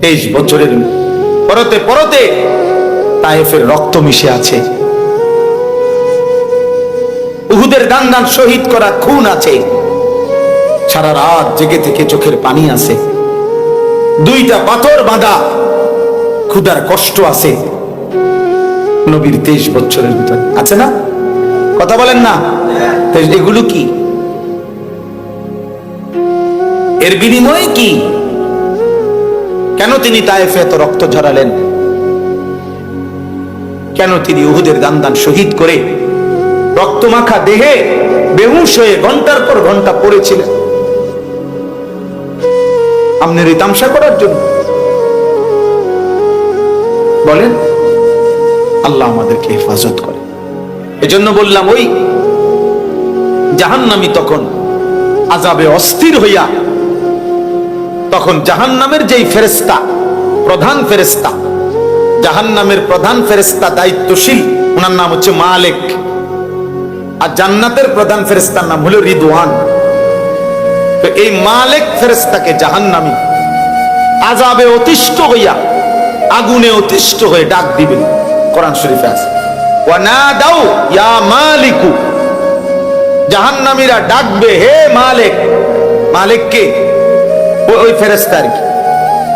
23 বছরের পরতে পরতে তায়েফের রক্ত মিশে আছে, উহুদের দান দান শহীদ করা খুন আছে, সারা রাত জেগে থেকে চোখের পানি আছে, 2টা পাথর বাঁধা ক্ষুধার কষ্ট আছে নবীর 23 বছরের ভিতরে আছে না? কথা বলেন না? এগুলো কি? এর বিনিময়ে কি? কেন তিনি তায়েফে এত রক্ত ঝরালেন? কেন তিনি উহুদের দান দান শহীদ করে রক্তমাখা দেহে বেহুশ হয়ে ঘন্টার পর ঘন্টা পড়েছিলেন? আপনার এই তামসা করার জন্য? বলেন। আল্লাহ আমাদেরকে হেফাজত করে। এজন্য বললাম, ওই জাহান্নামী তখন আযাবে অস্থির হইয়া, তখন জাহান্নামের যেই ফেরেশতা, প্রধান ফেরেশতা, জাহান্নামের প্রধান ফেরেশতা দায়িত্বশীল, ওনার নাম হচ্ছে মালিক, আর জান্নাতের প্রধান ফেরেশতার নাম হলো রিদওয়ান। তো এই মালিক ফেরেশতাকে জাহান্নামী আযাবে অতিষ্ঠ হইয়া, আগুনে অতিষ্ঠ হয়ে ডাক দিবেন। কোরআন শরীফে আছে, ওয়ানাদাউ ইয়া মালিকু, জাহান্নামীরা ডাকবে, হে মালিক। মালিক কে? ওই ফেরেশতা আর কি।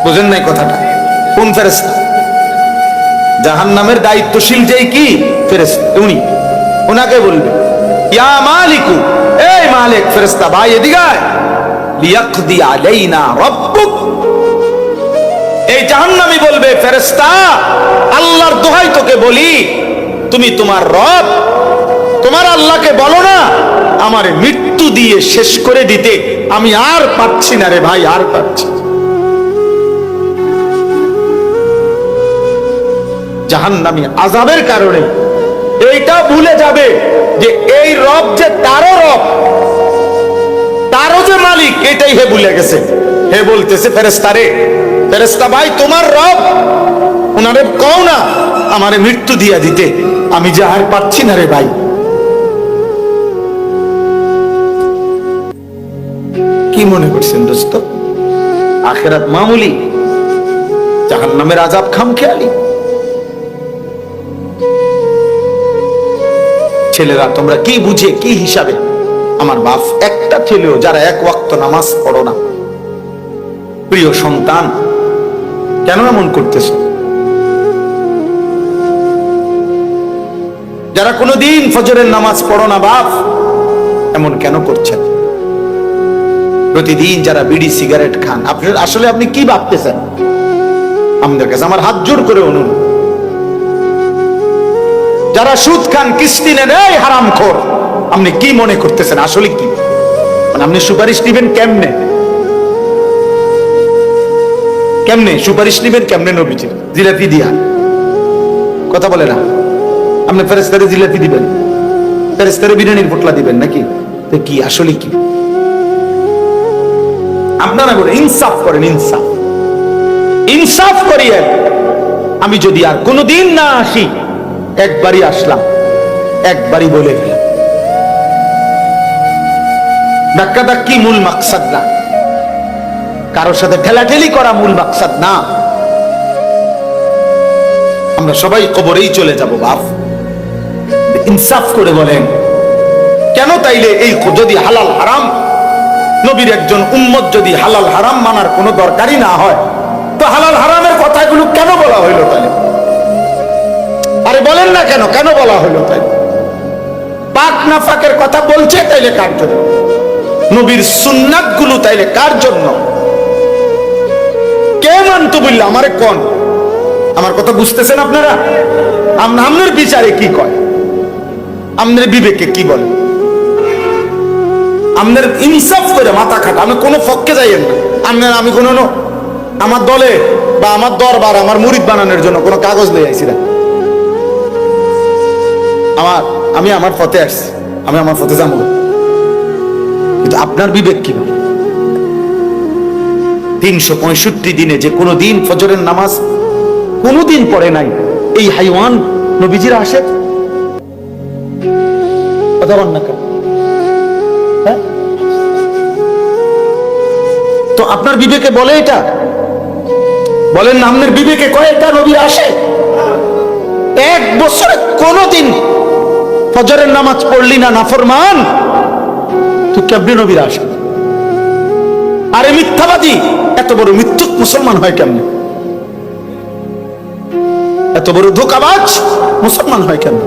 বুঝেন নাই কথাটা? কোন ফেরেশতা? জাহান্নামের দায়িত্বশীল যেই কি ফেরেশতা, উনি, ওনাকে বলবে ইয়া মালিকু, এই মালিক ফেরেশতা ভাই এদিকে আয়, লিয়াকদি আলাইনা রাব্বুক। এই জাহান্নামী বলবে, ফেরেশতা আল্লাহর দোহাই তোকে বলি, তুমি তোমার রব, তোমার আল্লাহকে বলো না আমারে মৃত্যু দিয়ে শেষ করে দিতে, আমি আর পাচ্ছি না রে ভাই, আর পাচ্ছি। জাহান্নামী আযাবের কারণে এইটা ভুলে যাবে যে এই রব যে তারও রব, তারও যে মালিক, এটাই হে ভুলে গেছে। হে বলতেছে ফেরেশতা রে, ফেরেশতা ভাই তোমার রব, ওনারে কও না আমারে মৃত্যু দিয়া দিতে, আমি যে আর পাচ্ছি না রে ভাই। কি মনে করছেন দোস্ত? আখিরাত মামুলি, জাহান্নামের আযাব খামখেয়ালি। ছেলেরা তোমরা কি বুঝে, কি হিসাবে আমার বাপ, একটা ছেলেও যারা 1 ওয়াক্ত নামাজ পড়ো না, প্রিয় সন্তান, কেন এমন করতেছ? যারা কোনোদিন ফজরের নামাজ পড়ো না বাপ, এমন কেন করছেন? প্রতিদিন যারা বিড়ি সিগারেট খান, আসলে আপনি কি ভাবতেছেন? আমাদের কাছে আমার হাত জোর করে অনুরোধ, যারা সুদ খান, কিস্তি নেন, এই হারামখোর, আপনি কি মনে করতেছেন? আসলে কি মানে আপনি সুপারিশ নিবেন কেমনে? কেমনে সুপারিশ নিবেন? কেমনে নবীজির? জিলাপি দিয়া? কথা বলে না। আপনি ফেরেশতারে জিলাপি দিবেন, ফেরেশতারে বিরিয়ানির পোটলা দিবেন নাকি? তো কি আসলে কি? আপনারা বলে ইনসাফ করেন, ইনসাফ, ইনসাফ করিয়ে। আমি যদি আর কোনোদিন না আসি, একবারই আসলাম, একবারই বলে গেলাম। ধাক্কা ধাক্কি মূল মাকসাদ না, কারোর সাথে ঠেলাঠেলি করা মূল মাকসাদ না। আমরা সবাই কবরেই চলে যাব বাপ। ইনসাফ করে বলেন কেন? তাইলে এই যদি হালাল হারাম, নবীর একজন উম্মত যদি হালাল হারাম মানার কোনো দরকারই না হয়, তো হালাল হারামের কথাগুলো কেন বলা হইলো তাহলে? আরে বলেন না কেন, কেন বলা হইলো তাই? পাক নাফাকের কথা বলছে তাইলে কার জন্য? নবীর সুন্নাত গুলো তাইলে কার জন্য? কে মানতো বললে আমারে কোন? আমার কথা বুঝতেছেন আপনারা? আপনার বিচারে কি কয়? আপনার বিবেকে কি বলে? আপনার ইনসাফ করে মাথা খাটা, আমি কোনো পক্ষে যাইয়েন না। আপনার আমি কোনো আমার দলে বা আমার দরবার আমার মুরিদ বানানোর জন্য কোনো কাগজ নিয়ে আইছি না। আমি আমার পথে আসছি, আমি আমার পথে যাবো, কিন্তু আপনার বিবেক কি বলে? 365 দিনে যে কোনো দিন ফজরের নামাজ কোনোদিন পড়ে নাই, এই হাইওয়ান নবীজির আসে কথা বল না কেন? হ্যাঁ, তো আপনার বিবেকে বলে এটা? বলেন না, আপনার বিবেকে কয়েকটা নবী আসে? এক বছরে কোনদিন ফজরের নামাজ পড়লি না নাফরমান, তুই কেমনি নবীর আসে? আরে মিথ্যাবাদী, এত বড় মিথ্যুক মুসলমান হয় কেমনে? এত বড় ধোঁকাবাজ মুসলমান হয় কেমনে?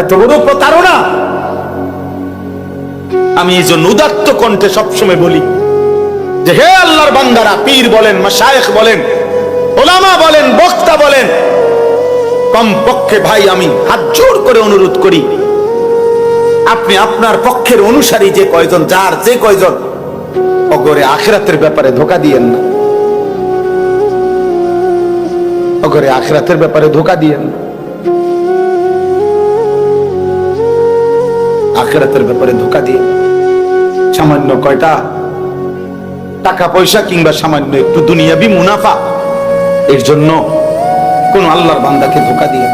এত বড় প্রতারণা। আমি এই জন্য উদাত্ত কণ্ঠে সবসময় বলি যে হে আল্লাহর বান্দারা, পীর বলেন, মাশায়েখ বলেন, ওলামা বলেন, বক্তা বলেন, কমপক্ষে ভাই আমি হাত জোড় করে অনুরোধ করি, আপনি আপনার পক্ষের অনুসারী যে কয়জন, যার যে কয়জন, অগরে আখিরাতের ব্যাপারে ধোঁকা দিয়েন না। অগরে আখিরাতের ব্যাপারে ধোঁকা দিয়েন না। আখিরাতের ব্যাপারে ধোঁকা দিয়ে সামান্য কয়টা টাকা পয়সা কিংবা সামান্য একটু দুনিয়াবি মুনাফা, এর জন্য কোন আল্লাহর বান্দাকে ধোঁকা দিয়ে।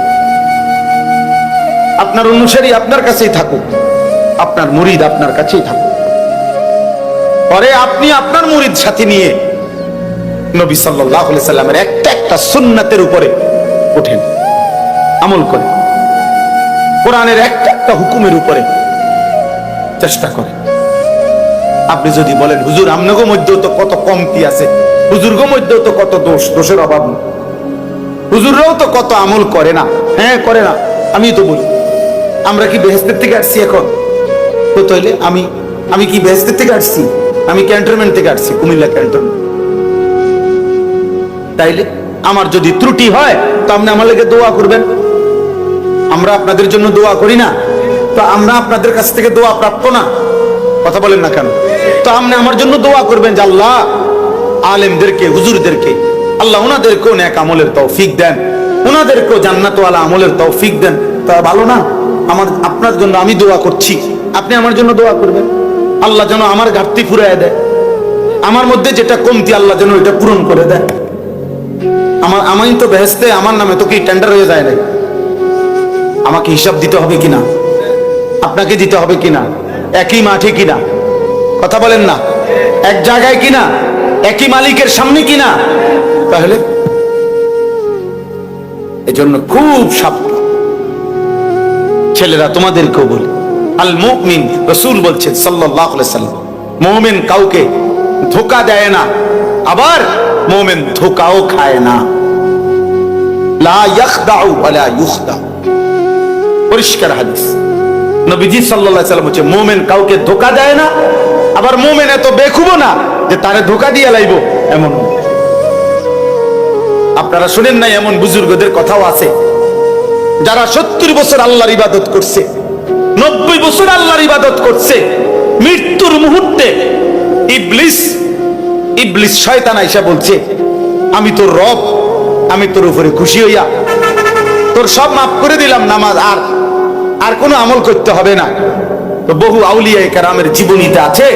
আপনার অনুসারী আপনার কাছেই থাকুক, আপনার মুরিদ আপনার কাছেই থাকুক, পরে আপনি আপনার মুরিদ সাথে নিয়ে নবী সাল্লাল্লাহু আলাইহি সাল্লামের একটা একটা সুন্নাতের উপরে ওঠেন, আমল করেন, কোরআনের একটা একটা হুকুমের উপরে চেষ্টা করেন। আপনি যদি বলেন হুজুর আমনগো মধ্যেও তো কত কমতি আছে, হুজুরগো মধ্যেও তো কত দোষের অভাব নেই, হুজুররাও তো কত আমল করে না, হ্যাঁ করে না, আমি তো বলি আমরা কি বেহেশতের থেকে আসছি এখন? তো তাইলে আমি কি বেহেশতের থেকে আসছি? আমি ক্যান্টনমেন্ট থেকে আসছি, কুমিল্লা ক্যান্টনমেন্ট। তাইলে আমার যদি ত্রুটি হয় তো আপনি আমার লেগে দোয়া করবেন। আমরা আপনাদের জন্য দোয়া করি না? তো আমরা আপনাদের কাছ থেকে দোয়া প্রাপ্ত না? কথা বলেন না কেন? তো আপনি আমার জন্য দোয়া করবেন যে আল্লাহ আলেমদেরকে, হুজুরদেরকে আল্লাহ ওনাদেরকেও নেক আমলের তৌফিক দেন, ওনাদেরকেও জান্নাতওয়ালা আমলের তৌফিক দেন। তা ভালো না? আপনার জন্য আমি দোয়া করছি, আপনি আমার জন্য দোয়া করবেন। আল্লাহ যেন আমার ঘাটতি ফুরায় দেয়, আমার মধ্যে যেটা কমতি আল্লাহ যেন এটা পূরণ করে দেয়। আমি তো বেহেশতে আমার নামে তো কি টেন্ডার হয়ে যায় নাই? আমাকে হিসাব দিতে হবে কিনা, আপনাকে দিতে হবে কিনা, একই মাঠে কিনা, কথা বলেন না, এক জায়গায় কিনা, একই মালিকের সামনে কিনা। তাহলে এজন্য খুব সাবধান। ছেলেরা তোমাদেরকেও বলি, আল মুমিন, রাসূল বলছেন সাল্লাল্লাহু আলাইহি সাল্লাম, মুমিন কাউকে ধোঁকা দেয় না, আবার মুমিন ধোঁকাও খায় না। লা ইয়াখদাউ ওয়ালা ইউখদা, পরিষ্কার হাদিস। নবীজি সাল্লাল্লাহু আলাইহি সাল্লাম বলেন মুমিন কাউকে ধোঁকা দেয় না, আবার মুমিন এত বেকুবও না যে তারে ধোঁকা দিয়ে লাইবো, এমন। আপনারা শুনেন না এমন বুজুর্গদের কথাও আছে যারা 70 বছর আল্লাহর ইবাদত করছে, 90 বছর আল্লাহর ইবাদত করছে, মৃত্যুর মুহূর্তে ইবলিস শয়তান আইসা বলছে আমি তোর রব, আমি তোর উপরে খুশি হইয়া তোর সব মাফ করে দিলাম, নামাজ আর কোনো আমল করতে হবে না। তো বহু আউলিয়া কেরামের জীবনীতে আছে,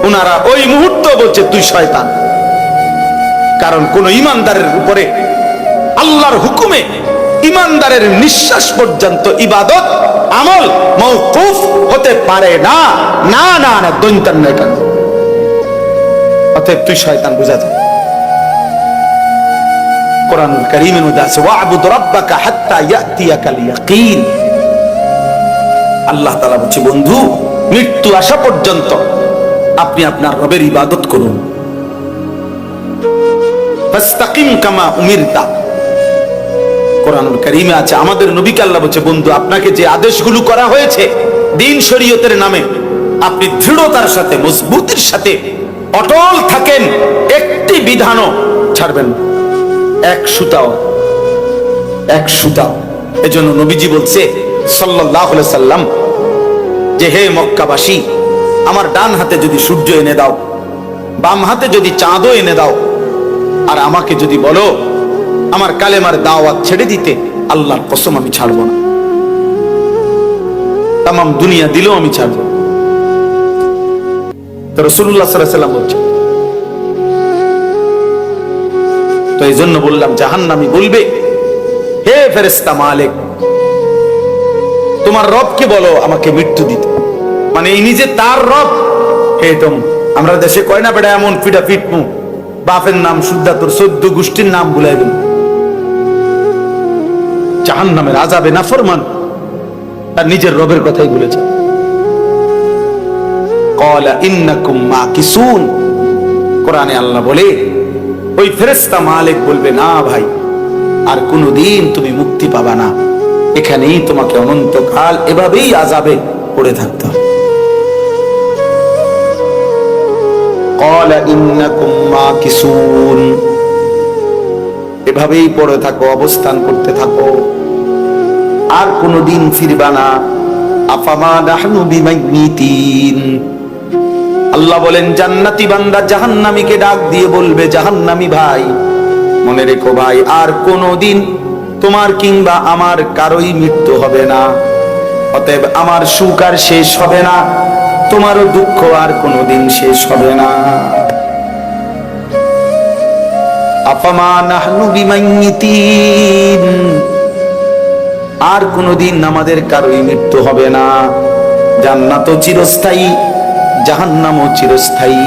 ওনারা ওই মুহূর্তে বলছে তুই শয়তান। কারণ কোন ইমানদারের উপরে আল্লাহর হুকুমে ইমানদারের নিঃশ্বাস পর্যন্ত ইবাদত আমল মওকুফ হতে পারে না। না না না, দৈন্তান নাই কেন? অতএব তুই শয়তান, বুঝা যায়। কোরআনুল কারীমের মধ্যে আছে ওয়া'বুদ রাব্বাকা হাত্তা ইয়াতিয়াকাল ইয়াকিন। আল্লাহ তাআলা বলছে বন্ধু, মৃত্যু আসা পর্যন্ত আপনি আপনার রবের ইবাদত করুন। ফাস্তাকিম কামা উমিরতা। কোরআনুল কারীমে আছে আমাদের নবীকে আল্লাহ বলছে বন্ধু, আপনাকে যে আদেশগুলো করা হয়েছে দ্বীন শরীয়তের নামে, আপনি দৃঢ়তার সাথে, মজবুতির সাথে অটল থাকেন, একটি বিধানও ছাড়বেন না, এক সুতাও। এজন্য নবীজি বলছে সাল্লাল্লাহু আলাইহি সাল্লাম যে হে মক্কাবাসী, আমার ডান হাতে যদি সূর্য এনে দাও, বাম হাতে যদি চাঁদও এনে দাও, আর আমাকে যদি বলো আমার কালেমার দাওয়াত ছেড়ে দিতে, আল্লাহর কসম আমি ছাড়ব না। তামাম দুনিয়া দিলেও আমি ছাড়ব না। তো রাসূলুল্লাহ সাল্লাল্লাহু আলাইহি ওয়াসাল্লাম বলছেন। তো এই জন্য বললাম জাহান্নামী বলবে হে ফেরেশতা মালিক, তোমার রবকে বলো আমাকে মৃত্যু দিতে। মানে এই নিজে তার রব। হে তোম, আমরা দেশে কয় না বেটা এমন পিটা পিটমু, বাপের নাম শুদ্ধা তোর 14 গোষ্ঠীর নাম ভুলাই গেল। জাহান্নামের আযাবে নাফরমান তার নিজের রবের কথাই বলেছে। ক্বালা ইন্নাকুম মাকিসুন, কোরআনে আল্লাহ বলে ওই ফেরেশতা মালিক বলবে, না ভাই, আর কোনদিন তুমি মুক্তি পাবা না, এখানেই তোমাকে অনন্তকাল এভাবেই আযাবে পড়ে থাকতে হবে। ক্বালা ইন্নাকুম মাকিসুন, এভাবেই পড়ে থাকো, অবস্থান করতে থাকো, আর কোনদিন ফিরবা না। আফামা নাহনু বিমাইতিন, আল্লাহ বলেন জান্নাতি বান্দা জাহান্নামীকে ডাক দিয়ে বলবে, জাহান্নামী ভাই, মনে রেখো ভাই, আর কোনদিন তোমার কিংবা আমার কারোই মৃত্যু হবে না, অতএব আমার সুখ আর শেষ হবে না, তোমারও দুঃখ আর কোনদিন শেষ হবে না। আফামা নাহনু বিমাইতিন, আর কোনদিন আমাদের কারোই মৃত্যু হবে না। জান্নাতও চিরস্থায়ী, জাহান্নামও চিরস্থায়ী।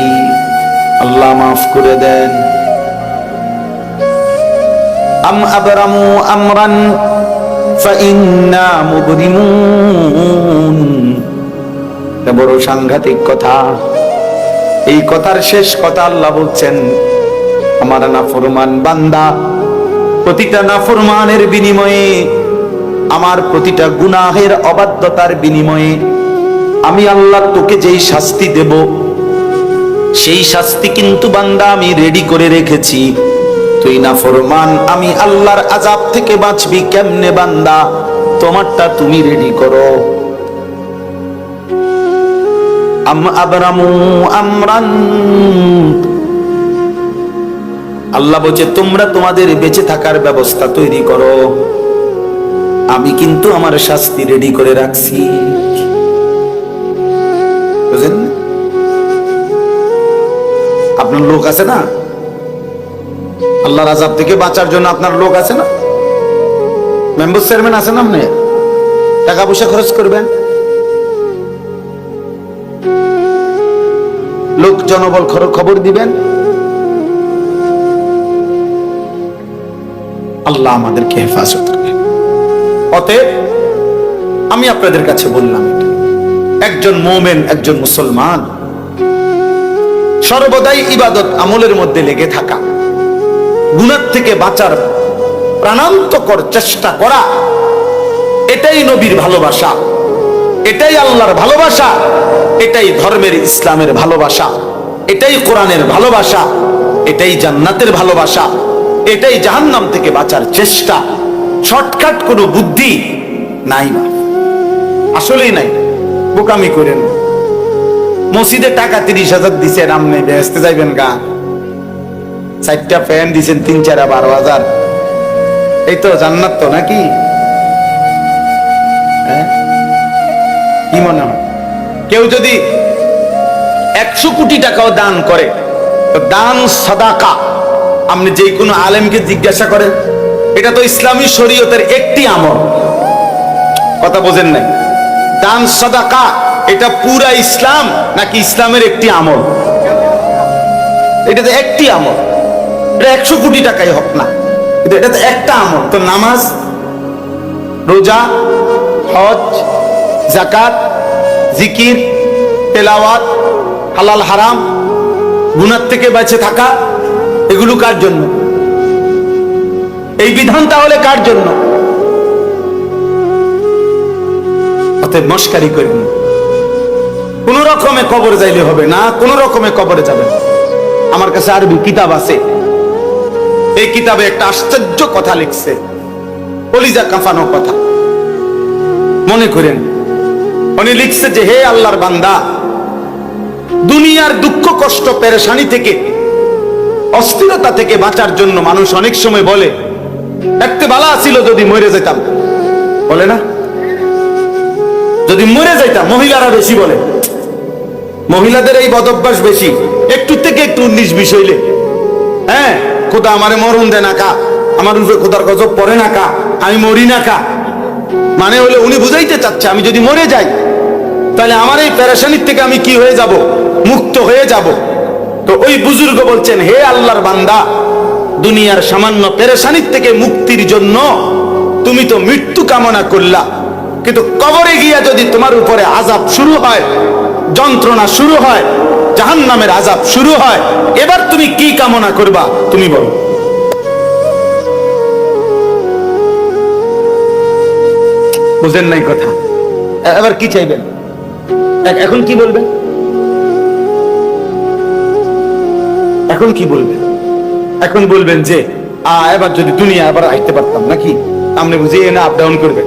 আল্লাহ মাফ করে দেন। আম আবরামু আমরান ফাইন্না মুবরিমুন, এটা বড় সাংঘাতিক কথা। এই কথার শেষ কথা আল্লাহ বলছেন, আমার নাফরমান বান্দা, প্রতিটা নাফরমানের বিনিময়ে, আমার প্রতিটা গুনাহের অবাধ্যতার বিনিময়ে আমি আল্লাহ তোকে যেই শাস্তি দেব, সেই শাস্তি কিন্তু বান্দা আমি রেডি করে রেখেছি। তুই নাফরমান, আমি আল্লাহর আযাব থেকে বাঁচবি কেমনে বান্দা, তোমারটা তুমি রেডি করো। আম আবরামু আমরান, আল্লাহ বলছে তোমরা তোমাদের বেঁচে থাকার ব্যবস্থা তৈরি করো, আমি কিন্তু আমার শাস্তি রেডি করে রাখছি। বুঝলেন? আপনার লোক আছে না, আল্লাহর আযাব থেকে বাঁচার জন্য আপনার লোক আছে না, মেম্বার চেয়ারম্যান আছে না, আপনি টাকা পয়সা খরচ করবেন, লোক জনবল খবর দিবেন। আল্লাহ আমাদেরকে হেফাজত করেন। অতএব আমি আপনাদের কাছে বললাম, একজন মুমিন, একজন মুসলমান সর্বদাই ইবাদত আমলের মধ্যে লেগে থাকা, গুনাহ থেকে বাঁচার প্রাণান্তকর চেষ্টা করা, এটাই নবীর ভালোবাসা, এটাই আল্লাহর ভালোবাসা, এটাই ধর্মের ইসলামের ভালোবাসা, এটাই কোরআনের ভালোবাসা, এটাই জান্নাতের ভালোবাসা, এটাই জাহান্নাম থেকে বাঁচার চেষ্টা। শর্টকাট কোনো বুদ্ধি নাই, না আসলেই নাই। বোকামি করেন, মসজিদে টাকা 30,000 দিচ্ছেন, আপনি বেহেশতে যাইবেন গা, 4টা ফ্যান দিচ্ছেন 3-4-12,000, এই তো জান্নাত তো নাকি? কি মনে হয়? কেউ যদি 100 কোটি টাকাও দান করে, তো দান সাদাকা, আপনি যে কোনো আলেমকে জিজ্ঞাসা করেন, এটা তো ইসলামী শরীয়তের একটি আমল, কথা বোঝেন নাই? দান সাদাকা এটা পুরা ইসলাম নাকি ইসলামের একটি আমল? এটা তো একটি আমল, এটা 100 কোটি টাকাই হোক না, এটা তো একটা আমল। তো নামাজ, রোজা, হজ, যাকাত, জিকির, তেলাওয়াত, হালাল হারাম, গুনাহ থেকে বেঁচে থাকা, এগুলো কার জন্য? এই বিধান তাহলে কার জন্য? অতএব মস্কারি করেন, কোন রকমে কবর যাইলে হবে না, কোন রকমে কবরে যাবেন। আমার কাছে আরবি কিতাব আছে, এই কিতাবে একটা আশ্চর্য কথা লিখছে, কলিজা কাঁপানো কথা। মনে করেন উনি লিখছে যে, হে আল্লাহর বান্দা, দুনিয়ার দুঃখ কষ্ট পেরেশানি থেকে, অস্থিরতা থেকে বাঁচার জন্য মানুষ অনেক সময় বলে, একটা বালা ছিল যদি মরে যেতাম, বলে না? যদি মরে যাইতাম, মহিলারা বেশি বলে, মহিলাদের এই বদভ্যাস বেশি, একটু থেকে একটু 19-20 হইলে, হ্যাঁ, খোদা আমারে মরণ দে না কা, আমার উপরে খোদার গজব পড়ে না কা, আমি মরি না কা। মানে হলে উনি বুঝাইতে চাচ্ছে, আমি যদি মরে যাই তাহলে আমার এই পেরেশানির থেকে আমি কি হয়ে যাব? মুক্ত হয়ে যাব। তো ওই বুজুর্গ বলছেন, হে আল্লাহর বান্দা, দুনিয়ার সামান্য পেরেশানির থেকে মুক্তির জন্য তুমি তো মৃত্যু কামনা করলা, কিন্তু কবরে গিয়া যদি তোমার উপরে আযাব শুরু হয়, যন্ত্রণা শুরু হয়, জাহান্নামের আযাব শুরু হয়, এবার তুমি কি কামনা করবা? তুমি বলো। বুঝেন নাই কথা? এবার কি চাইবেন? এখন কি বলবেন? এখন কি বলবেন? এখন বলবেন যে এবার যদি দুনিয়া আবার আইতে পারতাম, নাকি আপনি বুঝিয়ে না আপ ডাউন করবেন।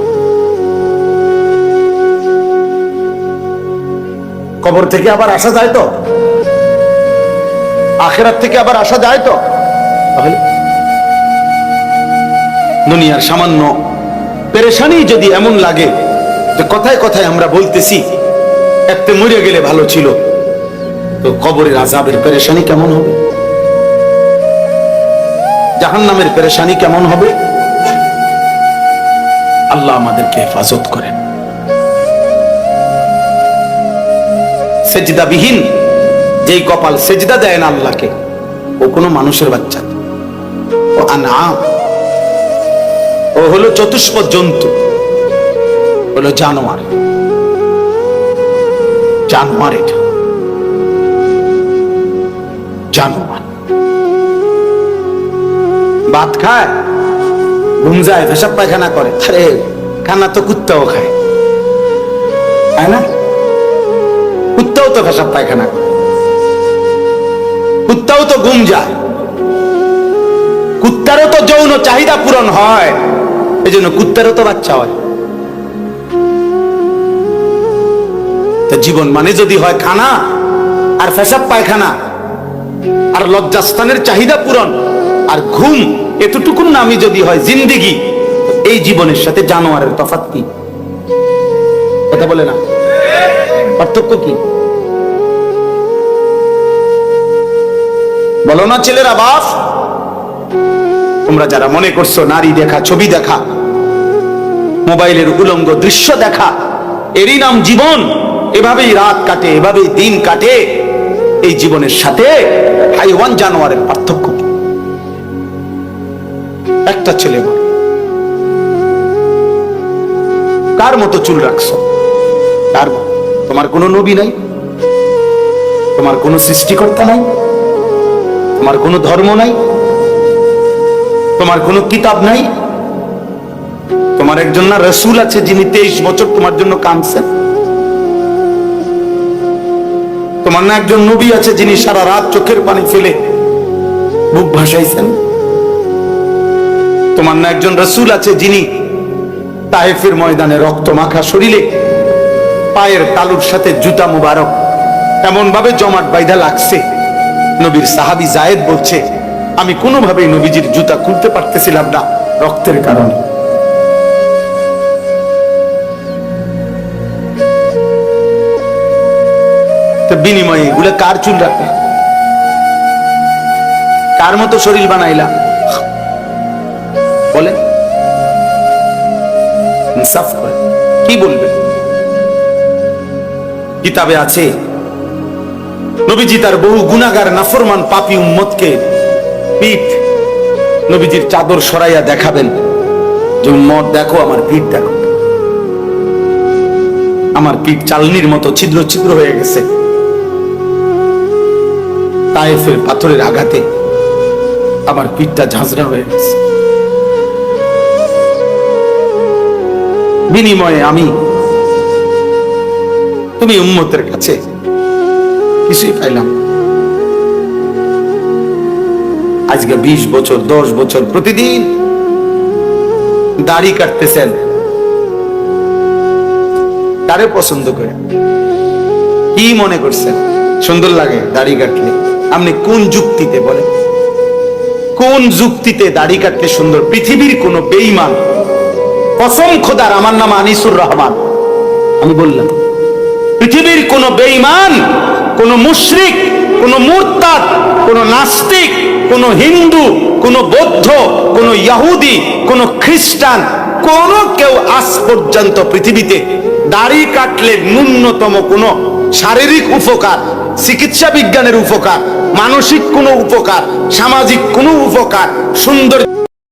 কবর থেকে আবার আসা যায় তো? আখিরাত থেকে আবার আসা যায় তো? তাহলে দুনিয়ার সামান্য পেরেশানি যদি এমন লাগে যে কথায় কথায় আমরা বলতেছি একতে মরে গেলে ভালো ছিল, তো কবরের আযাবের পেরেশানি কেমন হবে? জাহান্নামের পেরেশানি কেমন হবে? আল্লাহ আমাদেরকে হেফাজত করেন। সেজদাবিহীন যেই কপাল সেজদা দেয় না আল্লাহকে, ও কোনো মানুষের বাচ্চা, ও আনআম, ও হলো চতুষ্পদ জন্তু, হলো জানোয়ার। জানোয়ার, এটা জানোয়ার। ভাত খায়, ঘুম যায়, পেশাব পায়খানা করে, আরে খানা তো কুত্তাও খায়, তাই না? কুত্তাও তো পেশাব পায়খানা করে, কুত্তাও তো ঘুম যায়, কুত্তারও তো যৌন চাহিদা পূরণ হয়, এই জন্য কুত্তারও তো বাচ্চা হয়। তো জীবন মানে যদি হয় খানা আর পেশাব পায়খানা আর লজ্জাস্থানের চাহিদা পূরণ আর ঘুম, এতটুকুন নামই যদি হয় জিন্দেগি, এই জীবনের সাথে জানোয়ারের তফাৎ কি? কথা বলে না? পার্থক্য কি? বলো না ছেলেরা, বাপ, তোমরা যারা মনে করছো নারী দেখা, ছবি দেখা, মোবাইলের উলঙ্গ দৃশ্য দেখা এরই নাম জীবন, এভাবেই রাত কাটে, এভাবেই দিন কাটে, এই জীবনের সাথে হাইওয়ান জানোয়ারের পার্থক্য কি? একটা ছেলে বল, কার মতো চুল রাখছো? কার? তোমার কোনো নবী নাই, তোমার কোনো সৃষ্টিকর্তা নাই, তোমার কোনো ধর্ম নাই, তোমার কোনো কিতাব নাই, তোমার একজন না রাসূল আছে যিনি 23 বছর তোমার জন্য কাঁদছেন, তোমার না একজন নবী আছে যিনি সারা রাত চোখের পানি ফেলে বুক ভাসাইছেন, তোমার না একজন রাসূল আছে যিনি তায়েফের ময়দানে রক্ত মাখা শরীরে পায়ের তালুর সাথে জুতা মুবারক এমন ভাবে জমাট বাইধা লাগছে, নবীর সাহাবী যায়েদ বলছে আমি কোনোভাবেই নবীজির জুতা খুলতে পারতেছিলাম না রক্তের কারণে। তো বিনিময়ে এগুলো কার চুল রাখবে? কার মতো শরীর বানাইলা? বলে ইনসাফ করে কি বলবে? কিতাবে আছে নবীজি তার বহু গুনাহগার নাফরমান পাপী উম্মতকে পিঠ, নবীজির চাদর সরাইয়া দেখাবেন যে উম্মত দেখো আমার পিঠ, দেখো আমার পিঠ চালনির মতো ছিদ্র ছিদ্র হয়ে গেছে, তায়েফের পাথরের আঘাতে আমার পিঠটা ঝাঁঝরা হয়ে গেছে। বিনিময়ে আমি তুমি উম্মতের কাছে কিছুই পাইলাম। আজকে 20 বছর 10 বছর প্রতিদিন দাড়ি কাটতেছেন, কারে পছন্দ করে? কি মনে করছেন সুন্দর লাগে দাড়ি কাটলে? আপনি কোন যুক্তিতে বলেন? কোন যুক্তিতে দাড়ি কাটলে সুন্দর? পৃথিবীর কোন বেঈমান, কসম খোদার, আমার নাম আনিসুর রহমান, আমি বললাম পৃথিবীর কোন বেঈমান, কোন মুশরিক, কোন মুরতাদ, কোন নাস্তিক, কোন হিন্দু, কোন বৌদ্ধ, কোন ইহুদি, কোন খ্রিস্টান, কোন কেউ আজ পর্যন্ত পৃথিবীতে দাড়ি কাটলে ন্যূনতম কোন শারীরিক উপকার, চিকিৎসা বিজ্ঞানের উপকার মানসিক কোনো উপকার, সামাজিক কোনো উপকার, সুন্দর